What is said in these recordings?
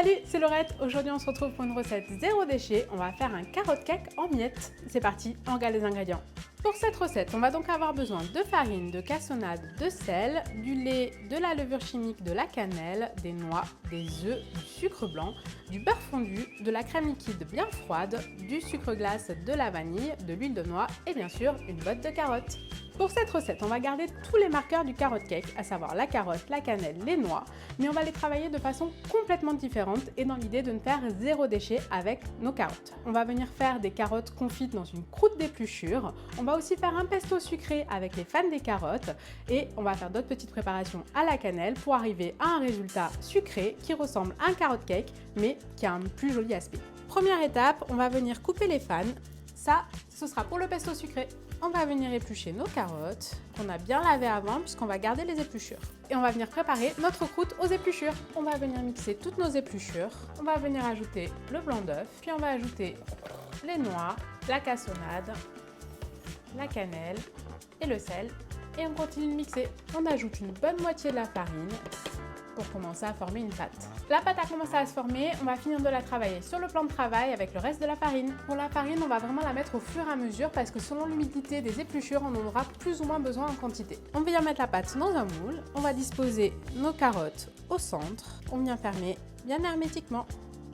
Salut, c'est Laurette. Aujourd'hui, on se retrouve pour une recette zéro déchet. On va faire un carotte cake en miettes. C'est parti, on regarde les ingrédients. Pour cette recette, on va donc avoir besoin de farine, de cassonade, de sel, du lait, de la levure chimique, de la cannelle, des noix, des œufs, du sucre blanc, du beurre fondu, de la crème liquide bien froide, du sucre glace, de la vanille, de l'huile de noix et bien sûr une botte de carottes. Pour cette recette, on va garder tous les marqueurs du carotte cake, à savoir la carotte, la cannelle, les noix, mais on va les travailler de façon complètement différente et dans l'idée de ne faire zéro déchet avec nos carottes. On va venir faire des carottes confites dans une croûte d'épluchure, on va aussi faire un pesto sucré avec les fans des carottes et on va faire d'autres petites préparations à la cannelle pour arriver à un résultat sucré qui ressemble à un carotte cake mais qui a un plus joli aspect. Première étape, on va venir couper les fans. Ça, ce sera pour le pesto sucré. On va venir éplucher nos carottes qu'on a bien lavées avant puisqu'on va garder les épluchures. Et on va venir préparer notre croûte aux épluchures. On va venir mixer toutes nos épluchures. On va venir ajouter le blanc d'œuf, puis on va ajouter les noix, la cassonade, la cannelle et le sel. Et on continue de mixer. On ajoute une bonne moitié de la farine pour commencer à former une pâte. La pâte a commencé à se former, on va finir de la travailler sur le plan de travail avec le reste de la farine. Pour la farine, on va vraiment la mettre au fur et à mesure parce que selon l'humidité des épluchures, on en aura plus ou moins besoin en quantité. On vient mettre la pâte dans un moule, on va disposer nos carottes au centre, on vient fermer bien hermétiquement.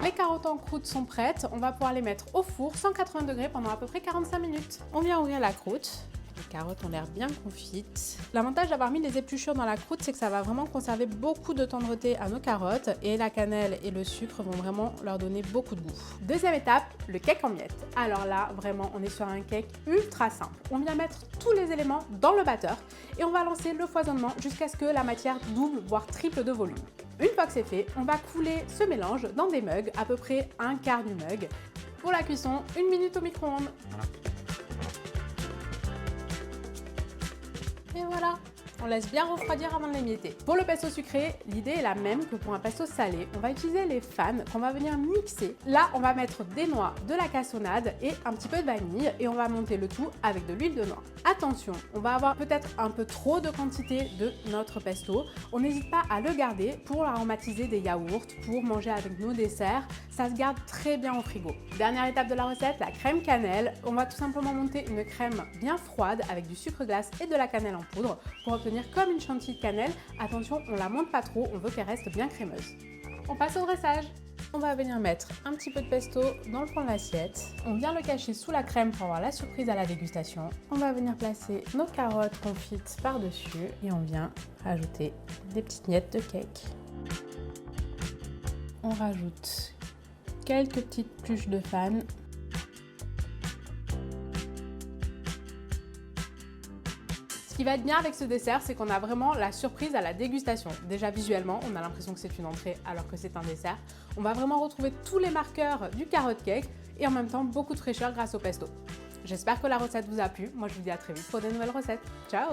Les carottes en croûte sont prêtes, on va pouvoir les mettre au four 180 degrés pendant à peu près 45 minutes. On vient ouvrir la croûte. Les carottes ont l'air bien confites. L'avantage d'avoir mis les épluchures dans la croûte, c'est que ça va vraiment conserver beaucoup de tendreté à nos carottes et la cannelle et le sucre vont vraiment leur donner beaucoup de goût. Deuxième étape, le cake en miettes. Alors là, vraiment, on est sur un cake ultra simple. On vient mettre tous les éléments dans le batteur et on va lancer le foisonnement jusqu'à ce que la matière double, voire triple de volume. Une fois que c'est fait, on va couler ce mélange dans des mugs, à peu près un quart du mug. Pour la cuisson, 1 minute au micro-ondes. Et voilà, on laisse bien refroidir avant de l'émietter. Pour le pesto sucré, l'idée est la même que pour un pesto salé. On va utiliser les fans qu'on va venir mixer. Là, on va mettre des noix, de la cassonade et un petit peu de vanille et on va monter le tout avec de l'huile de noix. Attention, on va avoir peut-être un peu trop de quantité de notre pesto. On n'hésite pas à le garder pour aromatiser des yaourts, pour manger avec nos desserts. Ça se garde très bien au frigo. Dernière étape de la recette, la crème cannelle. On va tout simplement monter une crème bien froide avec du sucre glace et de la cannelle en poudre pour obtenir comme une chantilly de cannelle. Attention, on la monte pas trop, on veut qu'elle reste bien crémeuse. On passe au dressage. On va venir mettre un petit peu de pesto dans le fond de l'assiette. On vient le cacher sous la crème pour avoir la surprise à la dégustation. On va venir placer nos carottes confites par-dessus et on vient rajouter des petites miettes de cake. On rajoute quelques petites pluches de fan. Ce qui va être bien avec ce dessert, c'est qu'on a vraiment la surprise à la dégustation. Déjà visuellement, on a l'impression que c'est une entrée alors que c'est un dessert. On va vraiment retrouver tous les marqueurs du carotte cake et en même temps beaucoup de fraîcheur grâce au pesto. J'espère que la recette vous a plu. Moi, je vous dis à très vite pour de nouvelles recettes. Ciao!